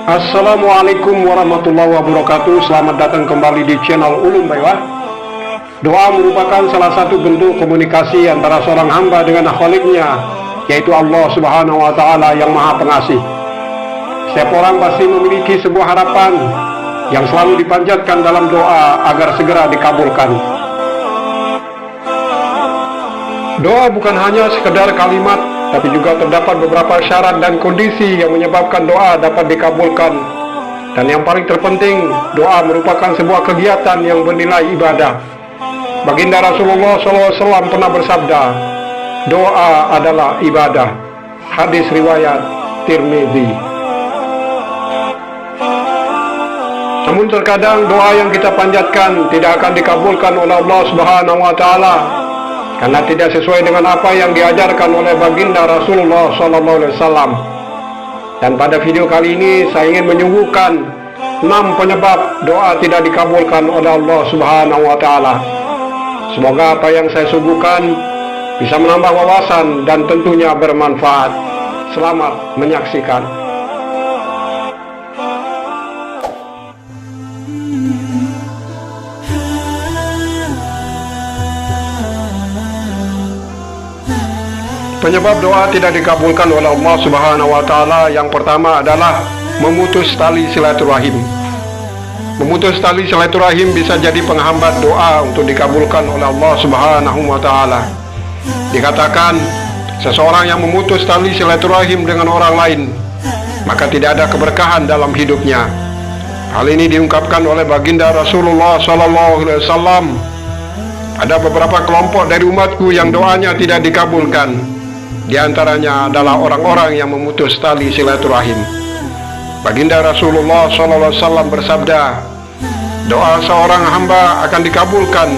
Assalamualaikum warahmatullahi wabarakatuh. Selamat datang kembali di channel Ulum Baywah. Doa merupakan salah satu bentuk komunikasi antara seorang hamba dengan Khaliknya, yaitu Allah Subhanahu wa Ta'ala yang Maha Pengasih. Setiap orang pasti memiliki sebuah harapan yang selalu dipanjatkan dalam doa agar segera dikabulkan. Doa bukan hanya sekedar kalimat, tapi juga terdapat beberapa syarat dan kondisi yang menyebabkan doa dapat dikabulkan. Dan yang paling terpenting, doa merupakan sebuah kegiatan yang bernilai ibadah. Baginda Rasulullah SAW pernah bersabda, doa adalah ibadah. Hadis riwayat Tirmidzi. Namun terkadang doa yang kita panjatkan tidak akan dikabulkan oleh Allah Subhanahu wa Ta'ala, karena tidak sesuai dengan apa yang diajarkan oleh baginda Rasulullah SAW. Dan pada video kali ini saya ingin menyuguhkan 6 penyebab doa tidak dikabulkan oleh Allah Subhanahu wa Ta'ala. Semoga apa yang saya suguhkan bisa menambah wawasan dan tentunya bermanfaat. Selamat menyaksikan. Penyebab doa tidak dikabulkan oleh Allah Subhanahu wa Ta'ala yang pertama adalah memutus tali silaturahim. Memutus tali silaturahim bisa jadi penghambat doa untuk dikabulkan oleh Allah Subhanahu wa Ta'ala. Dikatakan, seseorang yang memutus tali silaturahim dengan orang lain, maka tidak ada keberkahan dalam hidupnya. Hal ini diungkapkan oleh baginda Rasulullah SAW. Ada beberapa kelompok dari umatku yang doanya tidak dikabulkan. Di antaranya adalah orang-orang yang memutus tali silaturahim. Baginda Rasulullah SAW bersabda, doa seorang hamba akan dikabulkan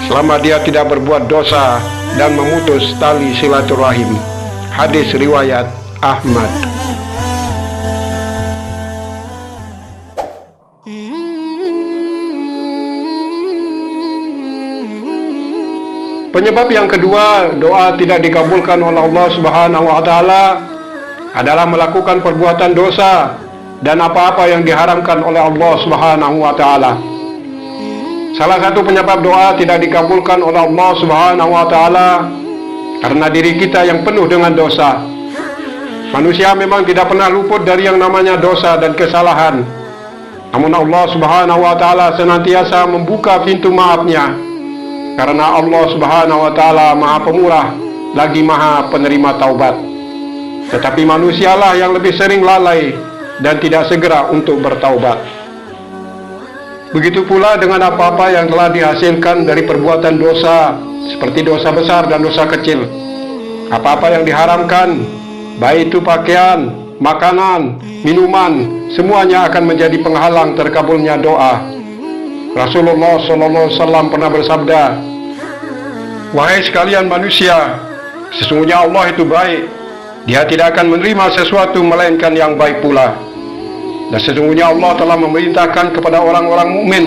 selama dia tidak berbuat dosa dan memutus tali silaturahim. Hadis riwayat Ahmad. Penyebab yang kedua doa tidak dikabulkan oleh Allah Subhanahu wa Ta'ala adalah melakukan perbuatan dosa dan apa-apa yang diharamkan oleh Allah Subhanahu wa Ta'ala. Salah satu penyebab doa tidak dikabulkan oleh Allah Subhanahu wa Ta'ala karena diri kita yang penuh dengan dosa. Manusia memang tidak pernah luput dari yang namanya dosa dan kesalahan. Namun Allah Subhanahu wa Ta'ala senantiasa membuka pintu maafnya, karena Allah Subhanahu wa Ta'ala Maha Pemurah lagi Maha Penerima Taubat. Tetapi manusialah yang lebih sering lalai dan tidak segera untuk bertaubat. Begitu pula dengan apa-apa yang telah dihasilkan dari perbuatan dosa, seperti dosa besar dan dosa kecil. Apa-apa yang diharamkan, baik itu pakaian, makanan, minuman, semuanya akan menjadi penghalang terkabulnya doa. Rasulullah SAW pernah bersabda, wahai sekalian manusia, sesungguhnya Allah itu baik. Dia tidak akan menerima sesuatu melainkan yang baik pula. Dan sesungguhnya Allah telah memerintahkan kepada orang-orang mukmin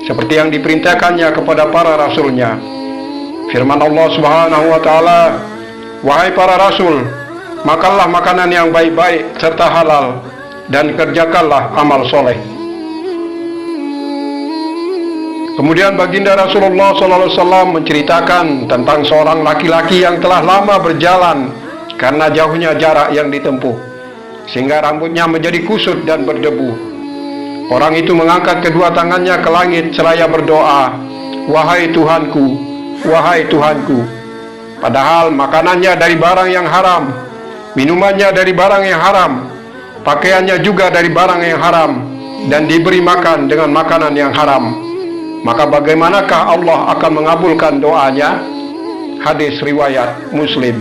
seperti yang diperintahkannya kepada para rasulnya. Firman Allah Subhanahu wa Ta'ala, wahai para rasul, makanlah makanan yang baik-baik serta halal, dan kerjakanlah amal soleh. Kemudian baginda Rasulullah SAW menceritakan tentang seorang laki-laki yang telah lama berjalan karena jauhnya jarak yang ditempuh, sehingga rambutnya menjadi kusut dan berdebu. Orang itu mengangkat kedua tangannya ke langit seraya berdoa, wahai Tuhanku, wahai Tuhanku. Padahal makanannya dari barang yang haram, minumannya dari barang yang haram, pakaiannya juga dari barang yang haram, dan diberi makan dengan makanan yang haram. Maka bagaimanakah Allah akan mengabulkan doanya? Hadis riwayat Muslim.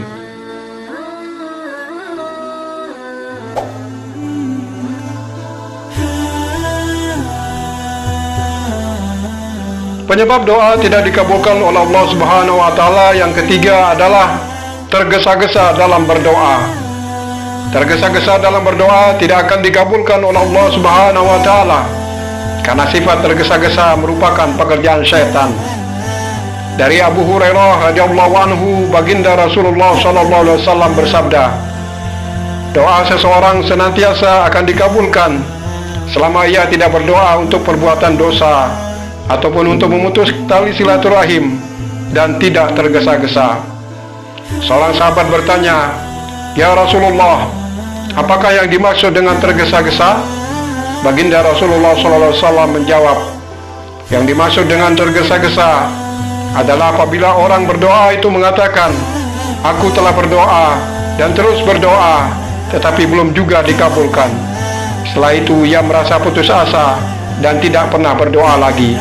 Penyebab doa tidak dikabulkan oleh Allah Subhanahu wa Ta'ala yang ketiga adalah tergesa-gesa dalam berdoa. Tergesa-gesa dalam berdoa tidak akan dikabulkan oleh Allah Subhanahu wa Ta'ala, karena sifat tergesa-gesa merupakan pekerjaan syaitan. Dari Abu Hurairah radhiyallahu anhu, baginda Rasulullah sallallahu alaihi wasallam bersabda, doa seseorang senantiasa akan dikabulkan selama ia tidak berdoa untuk perbuatan dosa ataupun untuk memutus tali silaturahim dan tidak tergesa-gesa. Seorang sahabat bertanya, "Ya Rasulullah, apakah yang dimaksud dengan tergesa-gesa?" Baginda Rasulullah SAW menjawab, yang dimaksud dengan tergesa-gesa adalah apabila orang berdoa itu mengatakan, "Aku telah berdoa dan terus berdoa, tetapi belum juga dikabulkan." Setelah itu ia merasa putus asa dan tidak pernah berdoa lagi.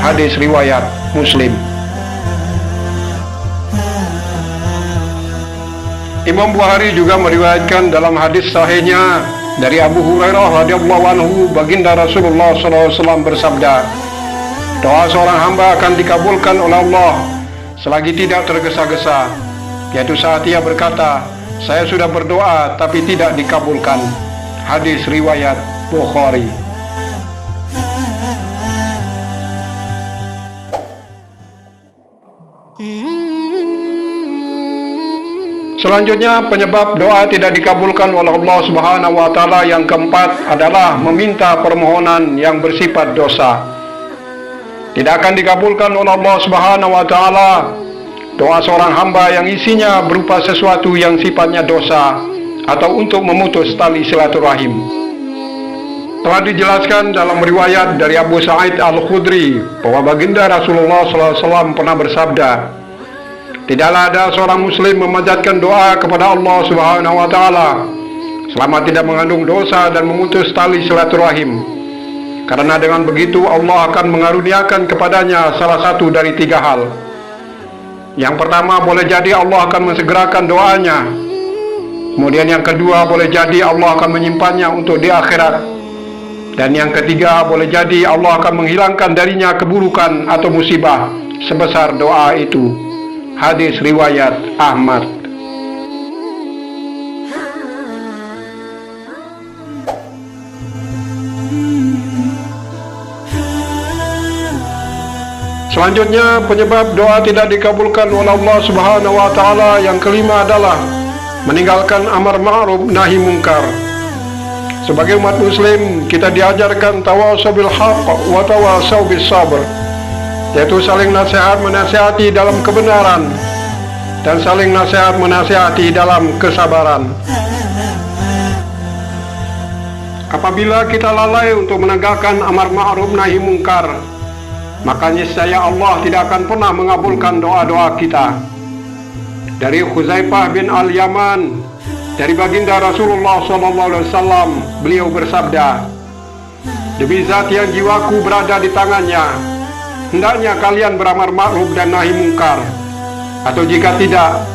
Hadis riwayat Muslim. Imam Bukhari juga meriwayatkan dalam hadis sahihnya dari Abu Hurairah radhiyallahu anhu, baginda Rasulullah SAW bersabda, doa seorang hamba akan dikabulkan oleh Allah selagi tidak tergesa-gesa, yaitu saat ia berkata, "Saya sudah berdoa tapi tidak dikabulkan." Hadis riwayat Bukhari. Selanjutnya, penyebab doa tidak dikabulkan oleh Allah Subhanahu wa taala yang keempat adalah meminta permohonan yang bersifat dosa. Tidak akan dikabulkan oleh Allah Subhanahu wa taala doa seorang hamba yang isinya berupa sesuatu yang sifatnya dosa atau untuk memutus tali silaturahim. Telah dijelaskan dalam riwayat dari Abu Sa'id Al-Khudri bahwa baginda Rasulullah SAW pernah bersabda, tidaklah ada seorang muslim memanjatkan doa kepada Allah Subhanahu wa taala selama tidak mengandung dosa dan memutus tali silaturahim, karena dengan begitu Allah akan mengaruniakan kepadanya salah satu dari tiga hal. Yang pertama, boleh jadi Allah akan mensegerakan doanya. Kemudian yang kedua, boleh jadi Allah akan menyimpannya untuk di akhirat. Dan yang ketiga, boleh jadi Allah akan menghilangkan darinya keburukan atau musibah sebesar doa itu. Hadis riwayat Ahmad. Selanjutnya, penyebab doa tidak dikabulkan oleh Allah Subhanahu wa taala yang kelima adalah meninggalkan amar ma'ruf nahi mungkar. Sebagai umat muslim, kita diajarkan tawasau bil haqq wa tawasau bis sabr, yaitu saling nasihat menasihati dalam kebenaran dan saling nasihat menasihati dalam kesabaran. Apabila kita lalai untuk menegakkan amar ma'ruf nahi mungkar, maka niscaya Allah tidak akan pernah mengabulkan doa-doa kita. Dari Khuzaifah bin Al-Yaman, dari baginda Rasulullah SAW, beliau bersabda, demi zat yang jiwaku berada di tangannya, hendaknya kalian beramar ma'ruf dan nahi mungkar, atau jika tidak,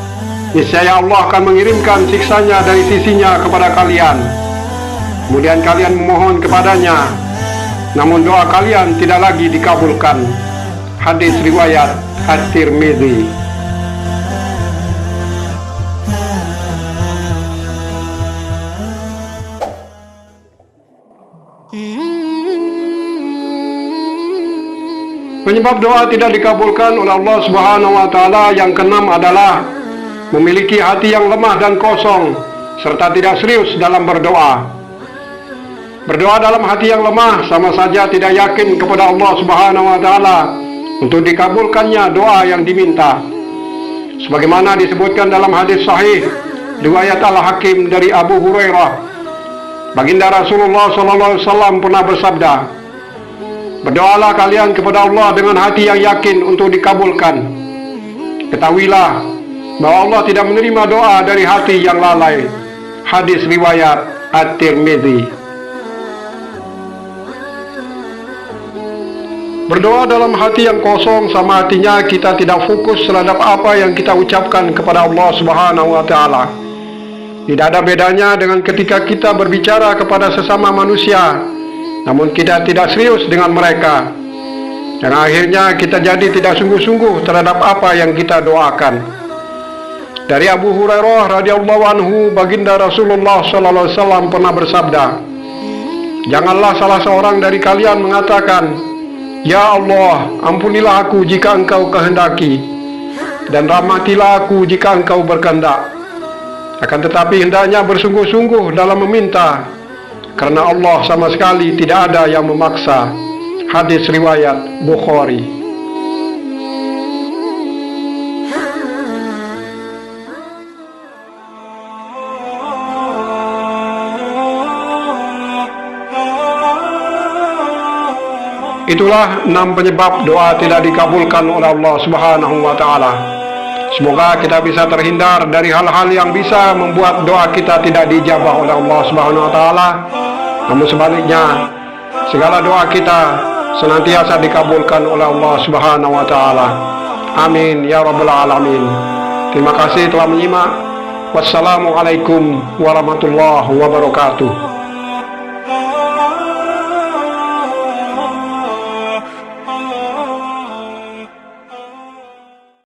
niscaya Allah akan mengirimkan siksanya dari sisinya kepada kalian. Kemudian kalian memohon kepadanya, namun doa kalian tidak lagi dikabulkan. Hadis riwayat At-Tirmidzi. Penyebab doa tidak dikabulkan oleh Allah Subhanahu wa taala yang keenam adalah memiliki hati yang lemah dan kosong serta tidak serius dalam berdoa. Berdoa dalam hati yang lemah sama saja tidak yakin kepada Allah Subhanahu wa taala untuk dikabulkannya doa yang diminta. Sebagaimana disebutkan dalam hadis sahih riwayat Al-Hakim dari Abu Hurairah, baginda Rasulullah SAW pernah bersabda, berdoalah kalian kepada Allah dengan hati yang yakin untuk dikabulkan. Ketahuilah bahwa Allah tidak menerima doa dari hati yang lalai. Hadis riwayat At-Tirmidzi. Berdoa dalam hati yang kosong sama artinya kita tidak fokus terhadap apa yang kita ucapkan kepada Allah Subhanahu wa taala. Tidak ada bedanya dengan ketika kita berbicara kepada sesama manusia, namun kita tidak serius dengan mereka, dan akhirnya kita jadi tidak sungguh-sungguh terhadap apa yang kita doakan. Dari Abu Hurairah radhiyallahu anhu, baginda Rasulullah SAW pernah bersabda, janganlah salah seorang dari kalian mengatakan, Ya Allah, ampunilah aku jika Engkau kehendaki, dan rahmatilah aku jika Engkau berkehendak. Akan tetapi hendaknya bersungguh-sungguh dalam meminta, karena Allah sama sekali tidak ada yang memaksa. Hadis riwayat Bukhari. Itulah 6 penyebab doa tidak dikabulkan oleh Allah Subhanahu wa Ta'ala. Semoga kita bisa terhindar dari hal-hal yang bisa membuat doa kita tidak dijabah oleh Allah Subhanahu wa Ta'ala. Namun sebaliknya, segala doa kita senantiasa dikabulkan oleh Allah Subhanahu wa Ta'ala. Amin ya rabbal alamin. Terima kasih telah menyimak. Wassalamualaikum warahmatullahi wabarakatuh.